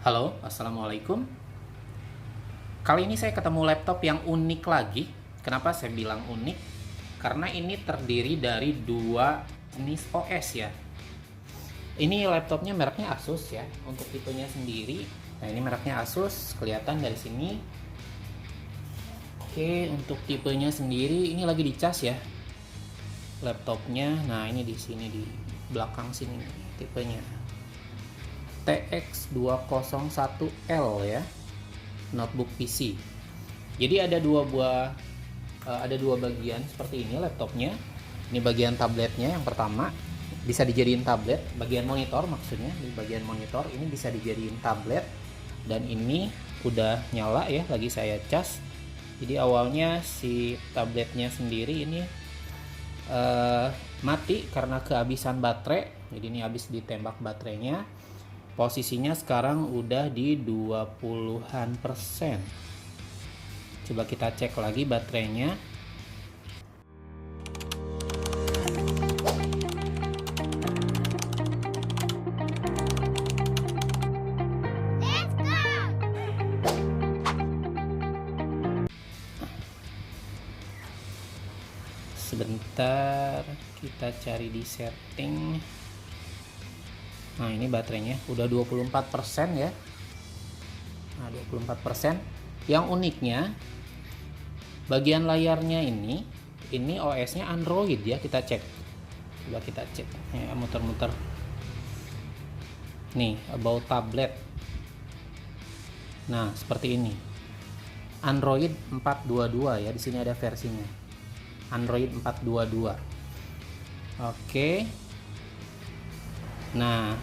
Halo, Assalamualaikum. Kali ini saya ketemu laptop yang unik lagi. Kenapa saya bilang unik? Karena ini terdiri dari dua jenis OS ya. Ini laptopnya mereknya Asus ya. Untuk tipenya sendiri, nah ini mereknya Asus, kelihatan dari sini. Oke, untuk tipenya sendiri ini lagi dicas ya. Laptopnya, nah ini di sini di belakang sini tipenya. TX201L ya, notebook PC. Jadi ada dua bagian seperti ini laptopnya. Ini bagian tabletnya yang pertama, bisa dijadiin tablet, bagian monitor maksudnya. Di bagian monitor ini bisa dijadiin tablet, dan ini udah nyala ya, lagi saya cas. Jadi awalnya si tabletnya sendiri ini mati karena kehabisan baterai. Jadi ini habis ditembak baterainya. Posisinya sekarang udah di 20-an%. Coba kita cek lagi baterainya. Sebentar, kita cari di setting. Nah, ini baterainya udah 24% ya. Nah, 24%. Yang uniknya, bagian layarnya ini OS-nya Android ya, kita cek. Coba kita cek. Ya, muter-muter. Nih, about tablet. Nah, seperti ini. Android 422 ya, di sini ada versinya. Android 422. Oke. Nah,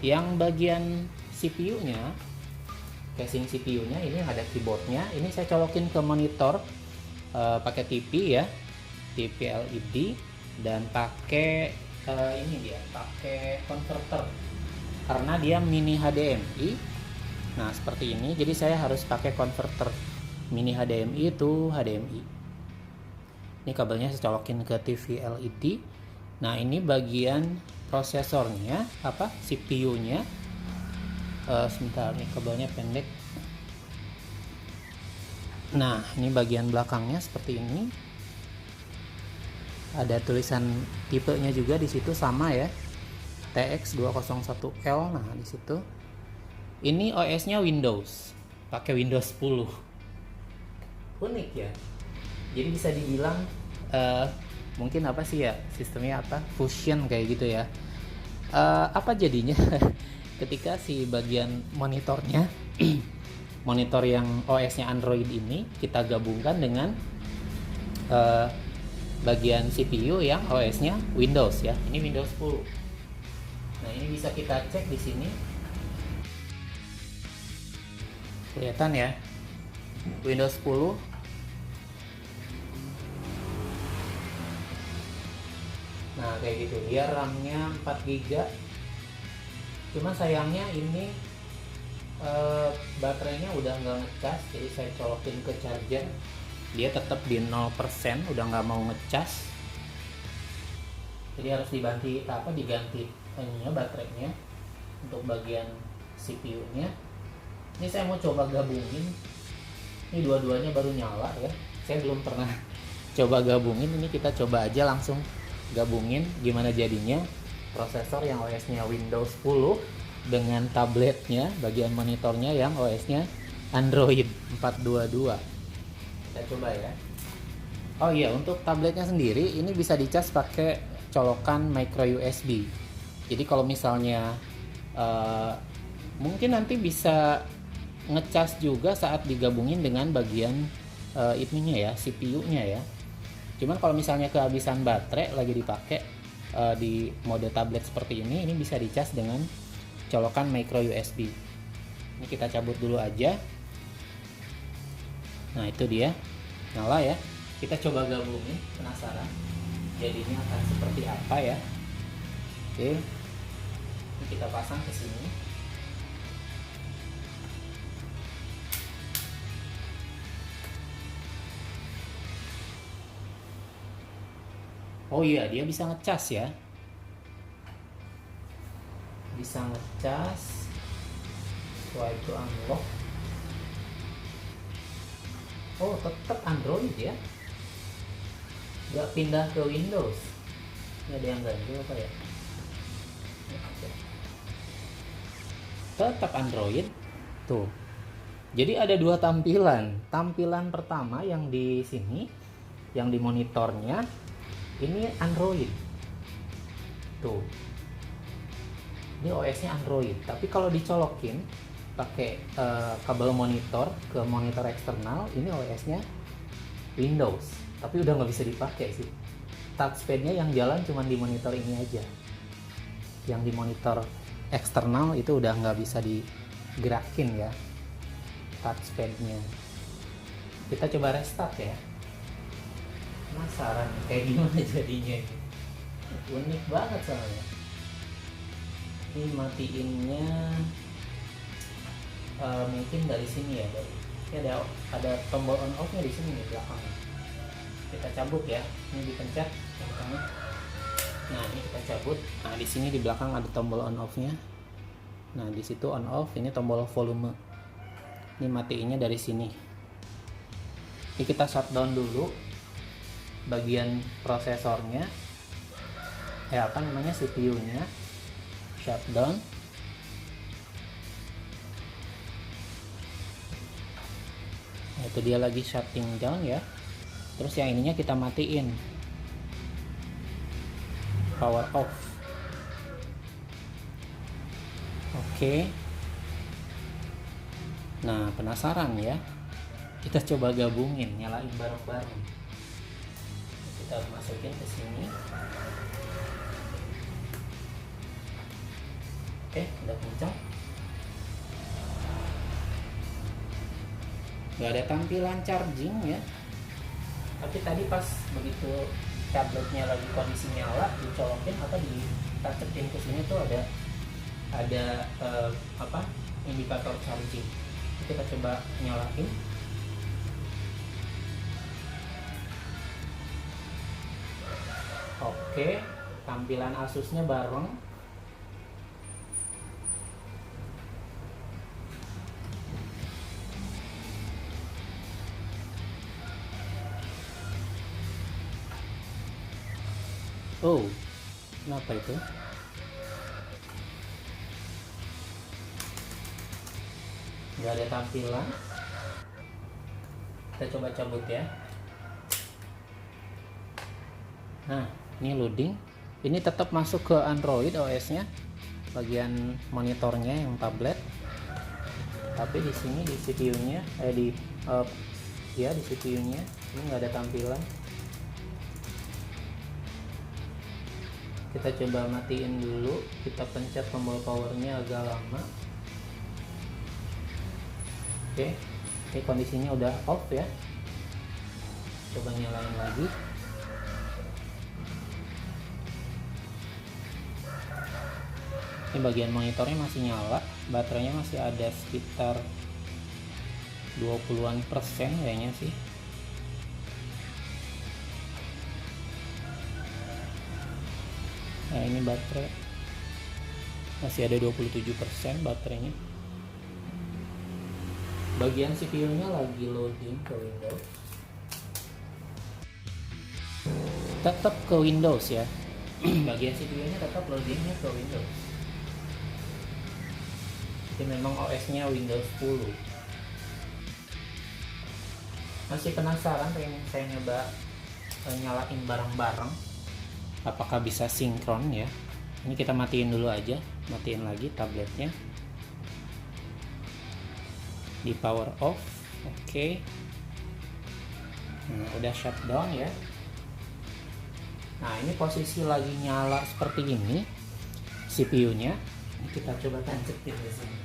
yang bagian CPU-nya, casing CPU-nya ini ada keyboardnya. Ini saya colokin ke monitor pakai TV ya, TV LED, dan pakai ini dia, pakai converter karena dia mini HDMI. Nah, seperti ini. Jadi saya harus pakai converter mini HDMI itu HDMI. Ini kabelnya saya colokin ke TV LED. Nah, ini bagian prosesornya, CPU-nya. Sebentar, nih kabelnya pendek. Nah, ini bagian belakangnya seperti ini. Ada tulisan tipenya juga di situ sama ya, TX201L. Nah, di situ. Ini OS-nya Windows, pakai Windows 10. Unik ya. Jadi bisa dibilang mungkin sistemnya fusion kayak gitu ya. Apa jadinya ketika si bagian monitornya monitor yang OS-nya Android ini kita gabungkan dengan bagian CPU yang OS-nya Windows ya. Ini Windows 10. Nah, ini bisa kita cek di sini. Kelihatan ya, Windows 10. Nah, kayak gitu. Dia RAM-nya 4 GB. Cuma sayangnya ini baterainya udah nggak ngecas. Jadi saya colokin ke charger, dia tetap di 0%, udah nggak mau ngecas. Jadi harus diganti baterainya untuk bagian CPU-nya. Ini saya mau coba gabungin. Ini dua-duanya baru nyala ya. Saya belum pernah coba gabungin. Ini kita coba aja langsung gabungin gimana jadinya prosesor yang OS-nya Windows 10 dengan tabletnya, bagian monitornya yang OS-nya Android 422. Kita coba ya. Oh iya, untuk tabletnya sendiri ini bisa dicas pakai colokan micro USB. Jadi kalau misalnya mungkin nanti bisa ngecas juga saat digabungin dengan bagian ininya ya, CPU-nya ya. Cuman kalau misalnya kehabisan baterai lagi dipakai di mode tablet seperti ini bisa dicas dengan colokan micro USB. Ini kita cabut dulu aja. Nah, itu dia nyala ya. Kita coba gabungin, penasaran jadinya akan seperti apa ya. Oke, ini kita pasang ke sini. Oh iya, dia bisa ngecas ya. Bisa ngecas. Swipe to unlock. Oh, tetap Android ya, nggak pindah ke Windows. Ini ada yang ganjil apa ya? Tetap Android tuh. Jadi ada dua tampilan. Tampilan pertama yang di sini, yang di monitornya, ini Android tuh. Ini OS-nya Android. Tapi kalau dicolokin pakai kabel monitor ke monitor eksternal, ini OS-nya Windows. Tapi udah nggak bisa dipakai sih. Touchpad-nya yang jalan cuma di monitor ini aja. Yang di monitor eksternal itu udah nggak bisa digerakin ya, touchpad-nya. Kita coba restart ya. Penasaran kayak gimana jadinya ini. Unik banget soalnya. Ini matiinnya mungkin dari sini ya, ini ada tombol on off nya di sini di belakang. Kita cabut ya, ini dipencet belakangnya. Nah ini kita cabut. Nah di sini di belakang ada tombol on off nya. Nah di situ on off, ini tombol volume. Ini matiinnya dari sini. Ini kita shutdown dulu bagian prosesornya, CPU nya shutdown. Nah, itu dia lagi shutting down ya. Terus yang ininya kita matiin, power off. Oke. Nah penasaran ya, kita coba gabungin, nyalain bareng-bareng. Kita masukin ke sini. Oke, udah kencang. Gak ada tampilan charging ya. Tapi tadi pas begitu tabletnya lagi kondisi nyala, dicolokin atau ditacekin ke sini tuh ada indikator charging. Kita coba nyalain. Oke, tampilan Asusnya bareng. Oh, kenapa itu? Nggak ada tampilan. Kita coba cabut ya. Nah, ini loading. Ini tetap masuk ke Android OS-nya, bagian monitornya yang tablet. Tapi di sini di CPU-nya, di CPU-nya ini nggak ada tampilan. Kita coba matiin dulu, kita pencet tombol powernya agak lama. Oke, ini kondisinya udah off ya. Coba nyalain lagi. Ini bagian monitornya masih nyala, baterainya masih ada sekitar 20-an persen kayaknya sih. Nah ini baterai masih ada 27% baterainya. Bagian CPU nya lagi loading ke Windows. Tetap ke Windows ya. Bagian CPU nya tetap loadingnya ke Windows. Jadi memang OS nya Windows 10. Masih penasaran, pengen saya nyoba nyalain bareng-bareng. Apakah bisa sinkron ya? Ini kita matiin dulu aja, matiin lagi tabletnya. Di power off, oke. Nah, udah shutdown ya. Nah ini posisi lagi nyala seperti ini CPU-nya. Ini kita coba tancetin di sini.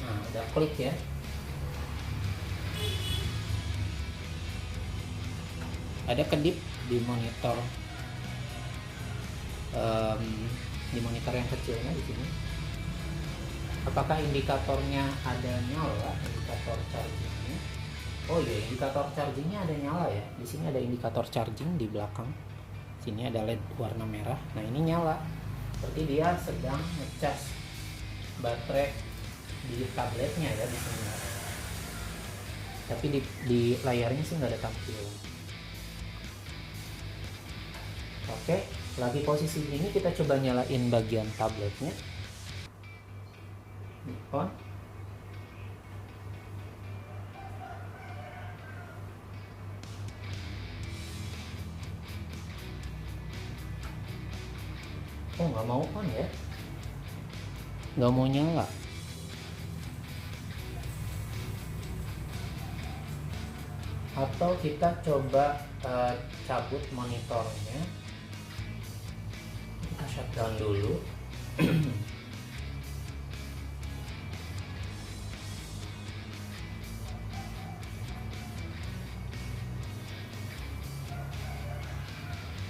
Nah udah klik ya. Ada kedip di monitor, di monitor yang kecilnya di sini. Apakah indikatornya ada nyala, indikator chargingnya? Oh iya, indikator chargingnya ada nyala ya. Di sini ada indikator charging di belakang. Sini ada LED warna merah. Nah ini nyala, berarti dia sedang ngecas baterai di tabletnya ya di sini. Tapi di layarnya sih nggak ada tampilan. Oke, lagi posisi ini kita coba nyalain bagian tabletnya. On. Oh, nggak mau on ya, nggak mau nyala. Atau kita coba cabut monitornya, kita shutdown dulu.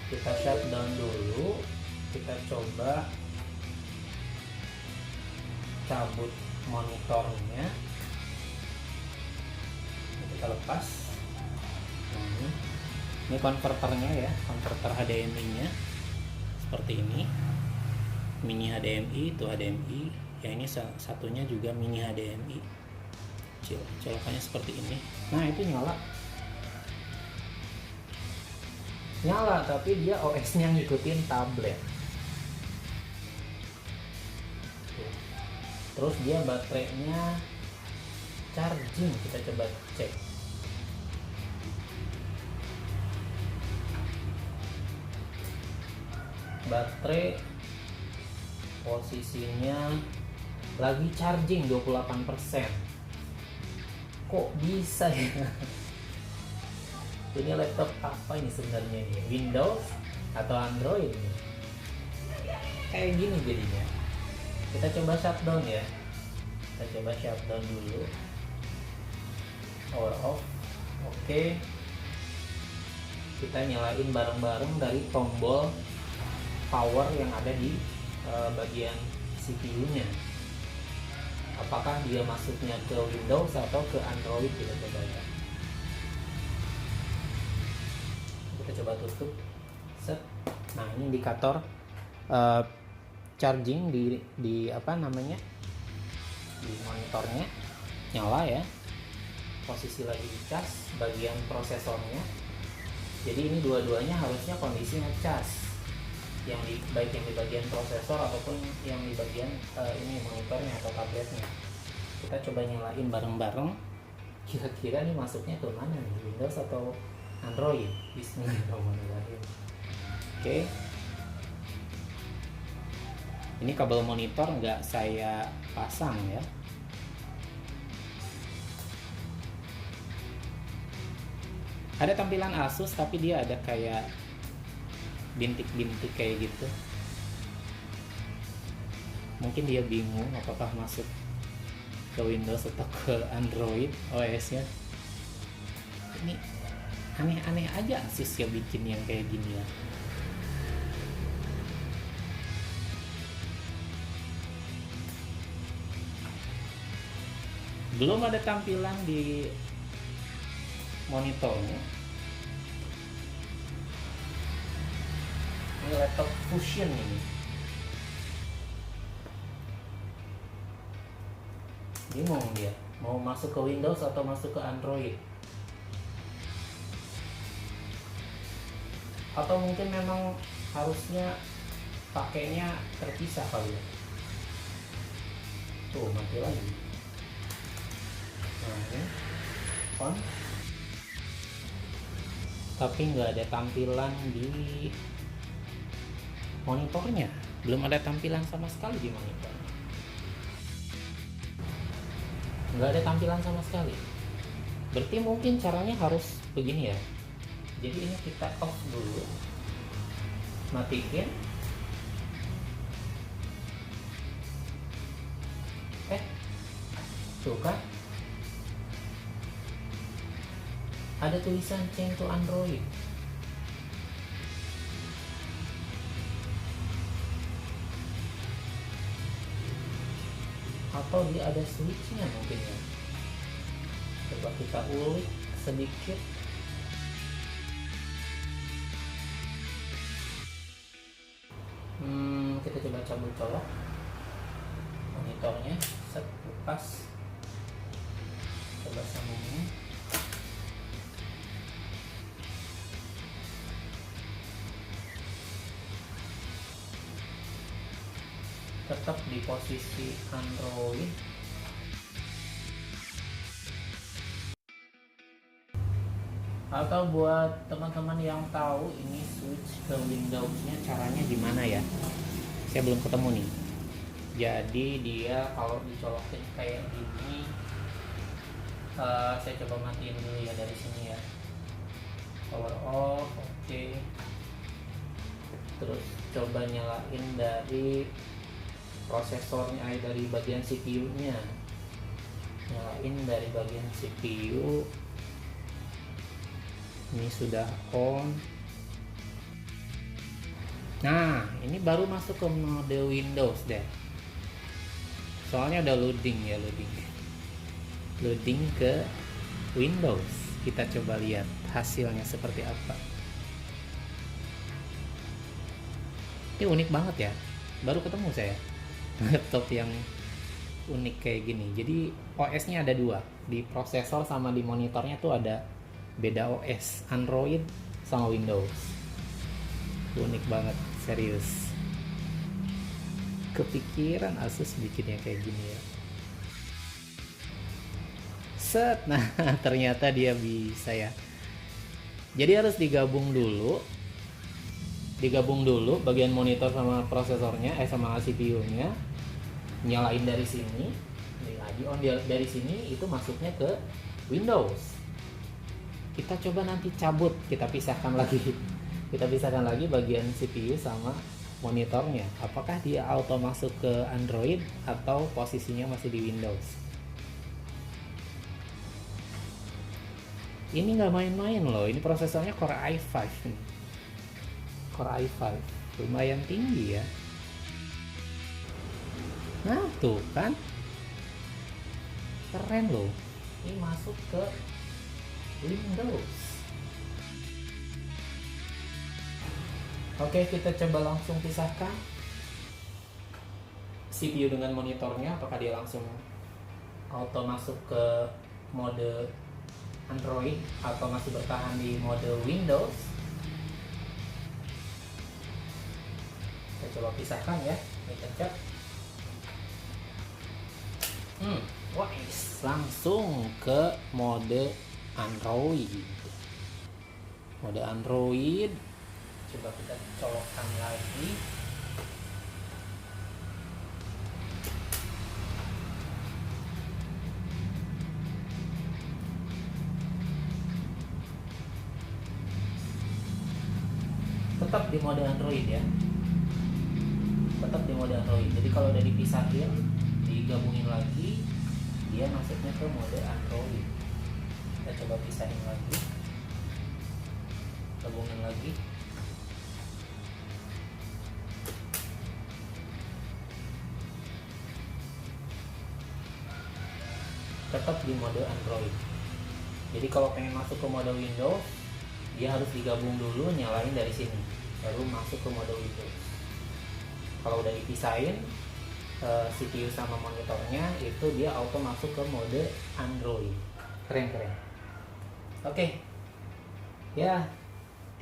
Kita shutdown dulu, kita coba cabut monitornya, kita lepas. Nah, ini konverternya ya, konverter HDMI nya seperti ini, mini HDMI, itu HDMI yang ini satunya juga mini HDMI, colokannya seperti ini. Nah itu nyala tapi dia OS nya ngikutin tablet. Terus dia baterainya charging, kita coba cek. Baterai posisinya lagi charging 28%. Kok bisa ya? Ini laptop apa ini sebenarnya nih? Windows atau Android nih? Kayak gini jadinya. Kita coba shutdown ya. Kita coba shutdown dulu. Power off. Oke. Kita nyalain bareng-bareng dari tombol power yang ada di bagian CPU-nya. Apakah dia masuknya ke Windows atau ke Android, kita coba ya. Kita coba tutup. Set. Nah ini indikator charging di apa namanya, di monitornya nyala ya, posisi lagi dicas bagian prosesornya. Jadi ini dua-duanya harusnya kondisi ngecas, yang baik yang di bagian prosesor ataupun yang di bagian ini monitornya atau tabletnya. Kita coba nyalain bareng-bareng, kira-kira nih masuknya ke mana nih, Windows atau Android. Bismillahirrahmanirrahim. Oke. Ini kabel monitor nggak saya pasang ya. Ada tampilan Asus tapi dia ada kayak bintik-bintik kayak gitu. Mungkin dia bingung apakah masuk ke Windows atau ke Android OS-nya. Ini aneh-aneh aja Asus ya bikin yang kayak gini ya. Belum ada tampilan di monitornya. Ini laptop Fusion ini. Bingung dia mau masuk ke Windows atau masuk ke Android. Atau mungkin memang harusnya pakainya terpisah kali ya. Tuh mati lagi. Nah ini on. Tapi nggak ada tampilan di monitornya. Belum ada tampilan sama sekali di monitor. Nggak ada tampilan sama sekali. Berarti mungkin caranya harus begini ya. Jadi ini kita off dulu, matiin. Tuh kan ada tulisan change to Android. Atau dia ada switchnya mungkin ya. Coba kita ulik sedikit. cabut colok monitornya, set, lepas, coba sambungin. Tetap di posisi Android. Atau buat teman-teman yang tahu ini switch ke Windows-nya caranya gimana ya, saya belum ketemu nih. Jadi dia kalau dicolokin kayak gini, saya coba matiin dulu ya dari sini ya, power off, oke. Terus coba nyalain dari prosesornya, dari bagian CPU-nya, nyalain dari bagian CPU. Ini sudah on. Nah, ini baru masuk ke mode Windows deh. Soalnya udah loading ya, loading ke Windows. Kita coba lihat hasilnya seperti apa. Ini unik banget ya, baru ketemu saya laptop yang unik kayak gini. Jadi OS-nya ada dua, di prosesor sama di monitornya tuh ada beda OS, Android sama Windows. Unik banget, serius. Kepikiran Asus bikinnya kayak gini ya. Set, nah ternyata dia bisa ya. Jadi harus digabung dulu bagian monitor sama prosesornya, sama CPU-nya. Nyalain dari sini, lagi on dari sini, itu masuknya ke Windows. Kita coba nanti cabut, kita pisahkan lagi bagian CPU sama monitornya. Apakah dia auto masuk ke Android atau posisinya masih di Windows? Ini nggak main-main loh, ini prosesornya Core i5 nih. Core i5 lumayan tinggi ya. Nah tuh kan, keren loh, ini masuk ke Windows. Oke, kita coba langsung pisahkan CPU dengan monitornya. Apakah dia langsung auto masuk ke mode Android atau masih bertahan di mode Windows? Kita coba pisahkan ya, kita cek. Langsung ke mode Android. Mode Android. Coba kita colokkan lagi. Tetap di mode Android ya. Tetap di mode Android. Jadi kalau udah dipisahin, digabungin lagi, dia masuknya ke mode Android. Kita coba pisahin lagi, gabungin lagi. Tetap di mode Android. Jadi kalau pengen masuk ke mode Windows, dia harus digabung dulu, nyalain dari sini, baru masuk ke mode Windows. Kalau udah dipisahin CPU sama monitornya, itu dia auto masuk ke mode Android. Keren. Oke. Ya,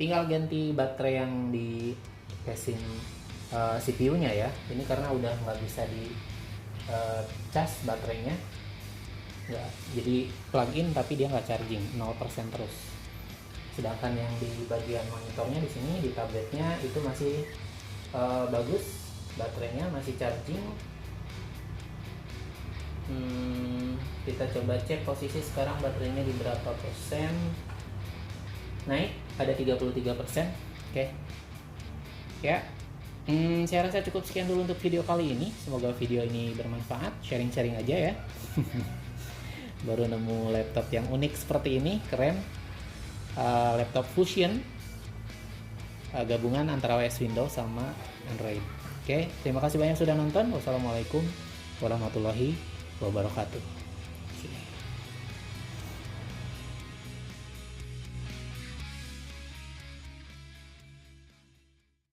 tinggal ganti baterai yang di casing CPU-nya ya. Ini karena udah nggak bisa di cas baterainya. Nggak, jadi plug-in tapi dia nggak charging, 0% terus. Sedangkan yang di bagian monitornya di sini, di tabletnya itu masih bagus, baterainya masih charging. Kita coba cek posisi sekarang baterainya di berapa persen. Naik, ada 33%. Oke. Ya. Saya rasa cukup sekian dulu untuk video kali ini. Semoga video ini bermanfaat. Sharing-sharing aja ya. Baru nemu laptop yang unik seperti ini, keren. Laptop Fusion, gabungan antara OS Windows sama Android. Oke, terima kasih banyak sudah nonton. Wassalamualaikum warahmatullahi wabarakatuh.